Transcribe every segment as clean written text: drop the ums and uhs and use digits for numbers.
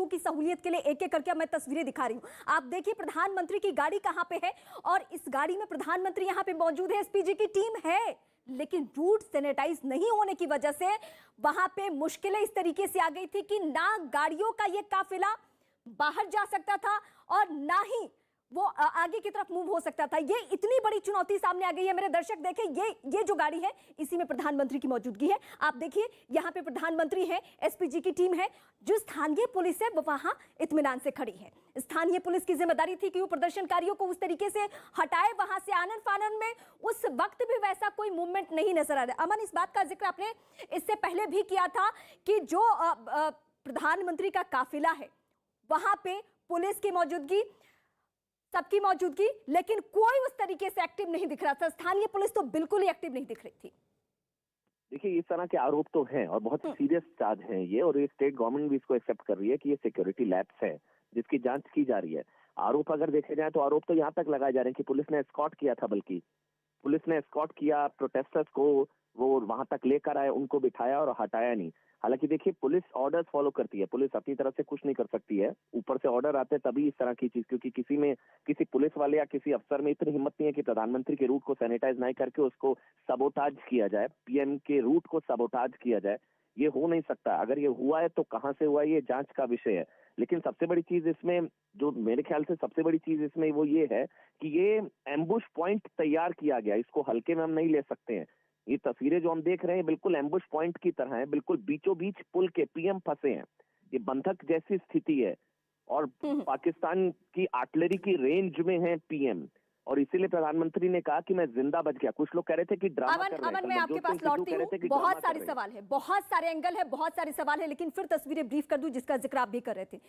की सहूलियत के लिए एक एक करके मैं तस्वीरें दिखा रही हूं। आप देखिए प्रधानमंत्री की गाड़ी कहां पे है और इस गाड़ी में प्रधानमंत्री यहां पे मौजूद है, एसपीजी की टीम है, लेकिन रूट सैनिटाइज नहीं होने की वजह से वहां पे मुश्किलें इस तरीके से आ गई थी कि ना गाड़ियों का ये काफिला बाहर जा सकता था और ना ही वो आगे की तरफ मूव हो सकता था। ये इतनी बड़ी चुनौती सामने आ गई है। मेरे दर्शक देखें, ये जो गाड़ी है इसी में प्रधानमंत्री की मौजूदगी है। आप देखिए यहां पे प्रधानमंत्री है, एसपीजी की टीम है, जो स्थानीय पुलिस है वो वहां इत्मीनान से खड़ी है। स्थानीय पुलिस की जिम्मेदारी थी कि वो प्रदर्शनकारियों को उस तरीके से हटाए वहां से। आनन फानन में उस वक्त भी वैसा कोई मूवमेंट नहीं नजर आ रहा। अमन, इस बात का जिक्र आपने इससे पहले भी किया था कि जो प्रधानमंत्री का काफिला है वहां पे पुलिस की मौजूदगी, सबकी मौजूदगी, लेकिन कोई उस तरीके से एक्टिव नहीं दिख रहा था। स्थानीय पुलिस तो बिल्कुल ही एक्टिव नहीं दिख रही थी। देखिए, इस तरह के आरोप तो हैं और बहुत सीरियस चार्ज हैं ये, और ये स्टेट गवर्नमेंट भी इसको एक्सेप्ट कर रही है कि ये सिक्योरिटी लैप्स है जिसकी जांच की जा रही है। आरोप अगर देखे जाए तो आरोप तो यहाँ तक लगाए जा रहे हैं कि पुलिस ने एस्कॉर्ट किया था, बल्कि पुलिस ने एस्कॉर्ट किया प्रोटेस्टर्स को, वो वहां तक लेकर आए, उनको बिठाया और हटाया नहीं। हालांकि देखिए, पुलिस ऑर्डर्स फॉलो करती है, पुलिस अपनी तरफ से कुछ नहीं कर सकती है, ऊपर से ऑर्डर आते हैं तभी इस तरह की चीज, क्योंकि किसी पुलिस वाले या किसी अफसर में इतनी हिम्मत नहीं है कि प्रधानमंत्री के रूट को सैनिटाइज नहीं करके उसको सबोटाज किया जाए, पीएम के रूट को सबोटाज किया जाए। ये हो नहीं सकता। अगर ये हुआ है तो कहां से हुआ है, ये जांच का विषय है। लेकिन सबसे बड़ी चीज इसमें, जो मेरे ख्याल से सबसे बड़ी चीज इसमें वो ये है कि ये एम्बुश पॉइंट तैयार किया गया, इसको हल्के में हम नहीं ले सकते हैं। ये तस्वीरें जो हम देख रहे हैं बिल्कुल एम्बुश पॉइंट की तरह है, बिल्कुल बीचों बीच पुल के पीएम फंसे हैं। ये बंधक जैसी स्थिति है और पाकिस्तान की आर्टिलरी की रेंज में है पीएम, और इसीलिए प्रधानमंत्री ने कहा कि मैं जिंदा बच गया। कुछ लोग कह रहे थे कि ड्रामा कर रहे हैं। अमन, मैं आपके पास लौटती हूँ। बहुत सारे सवाल है, बहुत सारे एंगल है, बहुत सारे सवाल है, लेकिन फिर तस्वीरें ब्रीफ कर दूं जिसका जिक्र आप भी कर रहे थे।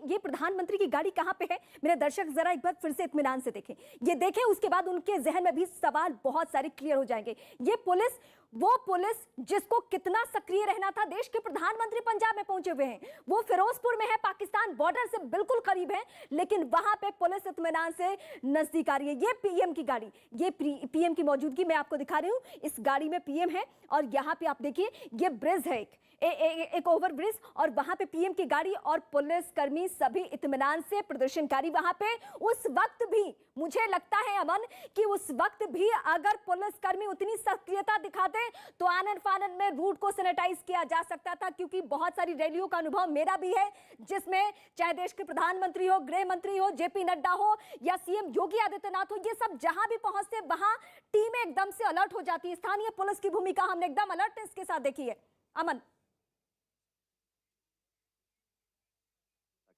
ये प्रधानमंत्री की गाड़ी कहां पे है? मेरे दर्शक जरा एक बार फिर से इत्मीनान से देखें, ये देखें, उसके बाद उनके जहन में भी सवाल बहुत सारे क्लियर हो जाएंगे। ये पुलिस, वो पुलिस जिसको कितना सक्रिय रहना था। देश के प्रधानमंत्री पंजाब में पहुंचे हुए हैं, वो फिरोजपुर में है, पाकिस्तान बॉर्डर से बिल्कुल करीब है, लेकिन वहां पे पुलिस इत्मीनान से नजदीक आ रही है। ये पीएम की गाड़ी, ये पीएम की मौजूदगी मैं आपको दिखा रही हूं। इस गाड़ी में पीएम है और यहां पे आप देखिए ये ब्रिज है, एक ओवर ब्रिज, और वहां पे पीएम की गाड़ी और पुलिस कर्मी सभी इत्मीनान से, प्रदर्शनकारी वहां पे। उस वक्त भी मुझे लगता है अमन कि उस वक्त भी अगर पुलिसकर्मी उतनी सक्रियता दिखाते तो आनन फानन में रूट को सैनिटाइज किया जा सकता था, क्योंकि बहुत सारी रैलियों का अनुभव मेरा भी है जिसमें चाहे देश के प्रधानमंत्री हो, गृह मंत्री हो, जेपी नड्डा हो या सीएम योगी आदित्यनाथ हो, ये सब जहां भी पहुंचते वहां टीमें एकदम से अलर्ट हो जाती है। स्थानीय पुलिस की भूमिका हमने एकदम अलर्टनेस के साथ देखी है। अमन,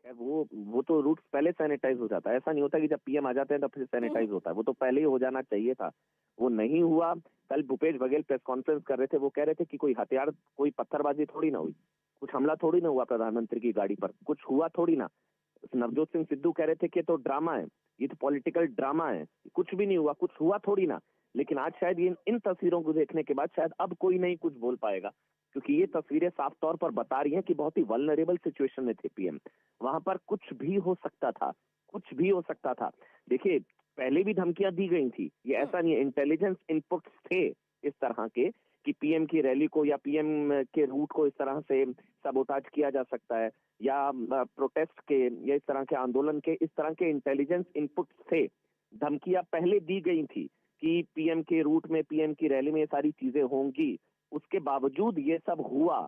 वो तो रूट पहले सैनिटाइज हो जाता है। ऐसा नहीं होता कि जब पीएम आ जाते हैं तब फिर सैनिटाइज होता है, वो तो पहले ही हो जाना चाहिए था, वो नहीं हुआ। कल भूपेश बघेल प्रेस कॉन्फ्रेंस कर रहे थे, वो कह रहे थे कि कोई हथियार, कोई पत्थरबाजी थोड़ी ना हुई, कुछ हमला थोड़ी ना हुआ प्रधानमंत्री की गाड़ी पर, कुछ हुआ थोड़ी ना। नवजोत सिंह सिद्धू कह रहे थे कि तो ड्रामा है, ये तो पॉलिटिकल ड्रामा है, कुछ भी नहीं हुआ, कुछ हुआ थोड़ी ना। लेकिन आज शायद इन तस्वीरों को देखने के बाद शायद अब कोई नहीं कुछ बोल पाएगा, क्योंकि ये तस्वीरें साफ तौर पर बता रही हैं कि बहुत ही वल्नरेबल सिचुएशन में थे पीएम। वहां पर कुछ भी हो सकता था, कुछ भी हो सकता था। देखिए, पहले भी धमकियां दी गई थी, ये ऐसा नहीं है, इंटेलिजेंस इनपुट्स थे इस तरह के कि पीएम की रैली को या पीएम के रूट को इस तरह से सबोटाज किया जा सकता है, या प्रोटेस्ट के या इस तरह के आंदोलन के, इस तरह के इंटेलिजेंस इनपुट्स थे। धमकियां पहले दी गई थी कि पीएम के रूट में, पीएम की रैली में ये सारी चीजें होंगी। उसके बावजूद ये सब हुआ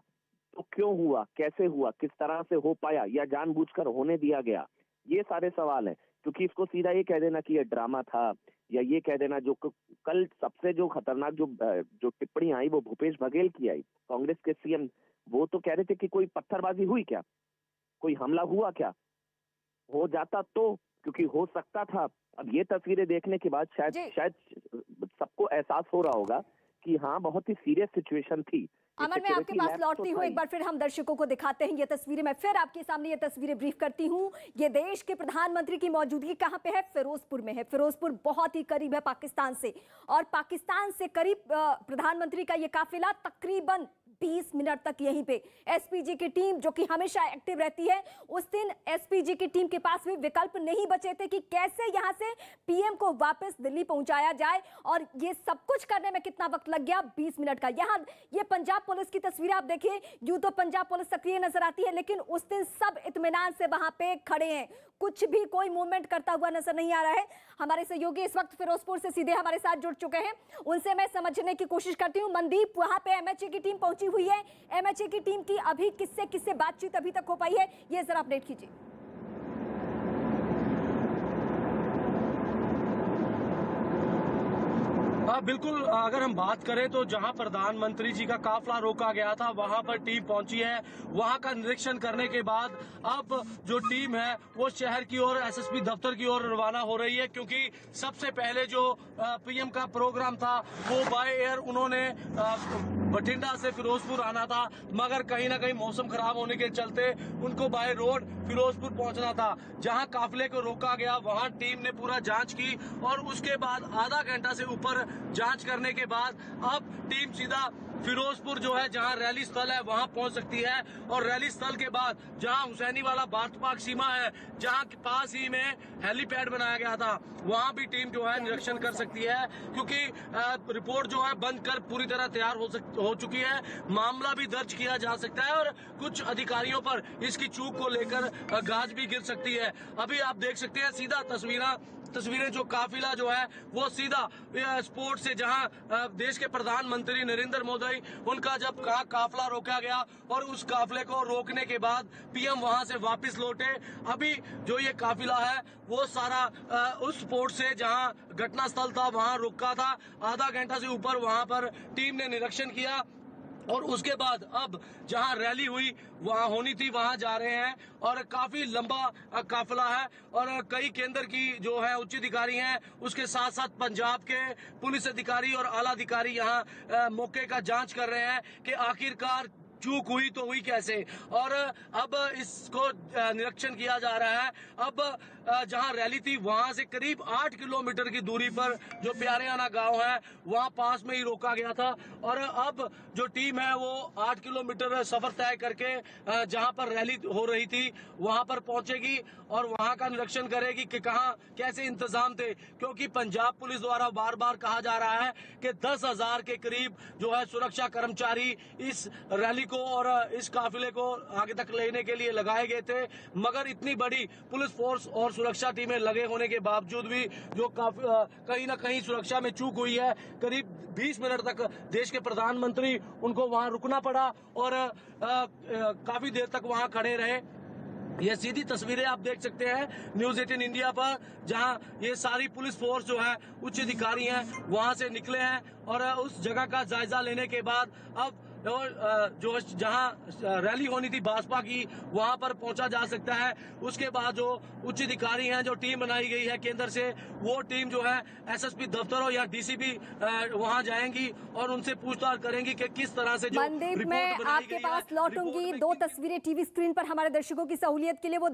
तो क्यों हुआ, कैसे हुआ, किस तरह से हो पाया, या जानबूझकर होने दिया गया? ये सारे सवाल हैं। क्योंकि इसको सीधा ये कह देना कि ये ड्रामा था, या ये कह देना, जो कल सबसे जो खतरनाक जो टिप्पणी आई वो भूपेश बघेल की आई, कांग्रेस के सीएम, वो तो कह रहे थे कि कोई पत्थरबाजी हुई क्या, कोई हमला हुआ क्या, हो जाता तो, क्योंकि हो सकता था। अब ये तस्वीरें देखने के बाद शायद सबको एहसास हो रहा होगा कि हाँ, बहुत ही सीरियस सिचुएशन थी। अमन, मैं आपके पास लौटती हूँ, एक बार फिर हम दर्शकों को दिखाते हैं ये तस्वीरें। मैं फिर आपके सामने ये तस्वीरें ब्रीफ करती हूँ। ये देश के प्रधानमंत्री की मौजूदगी कहाँ पे है? फिरोजपुर में है। फिरोजपुर बहुत ही करीब है पाकिस्तान से, और पाकिस्तान से करीब प्रधानमंत्री का ये काफिला तकरीबन 20 मिनट तक यहीं पे एसपीजी की टीम जो कि हमेशा एक्टिव रहती है, उस दिन एसपीजी की टीम के पास भी विकल्प नहीं बचे थे कि कैसे यहां से पीएम को वापस दिल्ली पहुंचाया जाए। और ये सब कुछ करने में कितना वक्त लग गया, 20 मिनट का। यहां ये पंजाब पुलिस की तस्वीरें आप देखिए, यूं तो पंजाब पुलिस सक्रिय नजर आती है, लेकिन उस दिन सब इत्मीनान से वहां पे खड़े हैं, कुछ भी कोई मूवमेंट करता हुआ नजर नहीं आ रहा है। हमारे सहयोगी इस वक्त फिरोजपुर से सीधे हमारे साथ जुड़ चुके हैं, उनसे मैं समझने की कोशिश करती हूँ। मनदीप, वहां पे एमएचए की टीम पहुंची हुई है, एमएचए की टीम की अभी किससे किससे बातचीत अभी तक हो पाई है, ये जरा अपडेट कीजिए। हाँ बिल्कुल, अगर हम बात करें तो जहां प्रधानमंत्री जी का काफिला रोका गया था वहां पर टीम पहुंची है। वहां का निरीक्षण करने के बाद अब जो टीम है वो शहर की ओर एसएसपी दफ्तर की ओर रवाना हो रही है, क्योंकि सबसे पहले जो पीएम का प्रोग्राम था वो बाय एयर उन्होंने बठिंडा से फिरोजपुर आना था, मगर कहीं ना कहीं मौसम खराब होने के चलते उनको बाय रोड फिरोजपुर पहुंचना था। जहां काफिले को रोका गया वहां टीम ने पूरा जांच की और उसके बाद आधा घंटा से ऊपर जांच करने के बाद अब टीम सीधा फिरोजपुर जो है जहां रैली स्थल है वहां पहुंच सकती है। और रैली स्थल के बाद जहां हुसैनी वाला भारत पाक सीमा है, जहां के पास ही में हेलीपैड बनाया गया था, वहां भी टीम जो है निरीक्षण कर सकती है, क्योंकि रिपोर्ट जो है बंद कर पूरी तरह तैयार हो चुकी है। मामला भी दर्ज किया जा सकता है और कुछ अधिकारियों पर इसकी चूक को लेकर गाज भी गिर सकती है। अभी आप देख सकते हैं सीधा तस्वीरें जो काफिला जो है वो सीधा स्पोर्ट से जहां देश के प्रधानमंत्री नरेंद्र मोदी उनका जब काफिला रोका गया और उस काफिले को रोकने के बाद पीएम वहां से वापस लौटे। अभी जो ये काफिला है वो सारा उस स्पोर्ट से जहां घटना स्थल था वहां रुका था। आधा घंटा से ऊपर वहां पर टीम ने निरीक्षण किया और उसके बाद अब जहां रैली हुई वहां होनी थी वहां जा रहे हैं और काफी लंबा काफिला है और कई केंद्र की जो है उच्च अधिकारी हैं, उसके साथ साथ पंजाब के पुलिस अधिकारी और आला अधिकारी यहां मौके का जांच कर रहे हैं कि आखिरकार चूक हुई तो हुई कैसे। और अब इसको निरीक्षण किया जा रहा है। अब जहां रैली थी वहां से करीब 8 किलोमीटर की दूरी पर जो प्यारेआना गांव है वहां पास में ही रोका गया था और अब जो टीम है वो 8 किलोमीटर सफर तय करके जहां पर रैली हो रही थी वहां पर पहुंचेगी और वहां का निरीक्षण करेगी कि कहां कैसे इंतजाम थे, क्योंकि पंजाब पुलिस द्वारा बार बार कहा जा रहा है कि 10,000 के करीब जो है सुरक्षा कर्मचारी इस रैली को और इस काफिले को आगे तक लेने के लिए लगाए गए थे, मगर इतनी बड़ी पुलिस फोर्स और सुरक्षा टीमें लगे होने के बावजूद भी जो कहीं ना कहीं सुरक्षा में चूक हुई है। करीब 20 मिनट तक देश के प्रधानमंत्री उनको वहां रुकना पड़ा और काफी देर तक वहां खड़े रहे। ये सीधी तस्वीरें आप देख सकते हैं न्यूज 18 इंडिया पर, जहां ये सारी पुलिस फोर्स जो है उच्च अधिकारी हैं वहां से निकले हैं और उस जगह का जायजा लेने के बाद अब जो जहां रैली होनी थी भाजपा की वहां पर पहुंचा जा सकता है। उसके बाद जो उच्च अधिकारी हैं, जो टीम बनाई गई है केंद्र से, वो टीम जो है एसएसपी दफ्तरों या डीसीपी वहां जाएंगी और उनसे पूछताछ करेंगी कि किस तरह से जो मनदीप, मैं आपके पास लौटूंगी। 2 तस्वीरें टीवी स्क्रीन पर हमारे दर्शकों की सहूलियत के लिए वो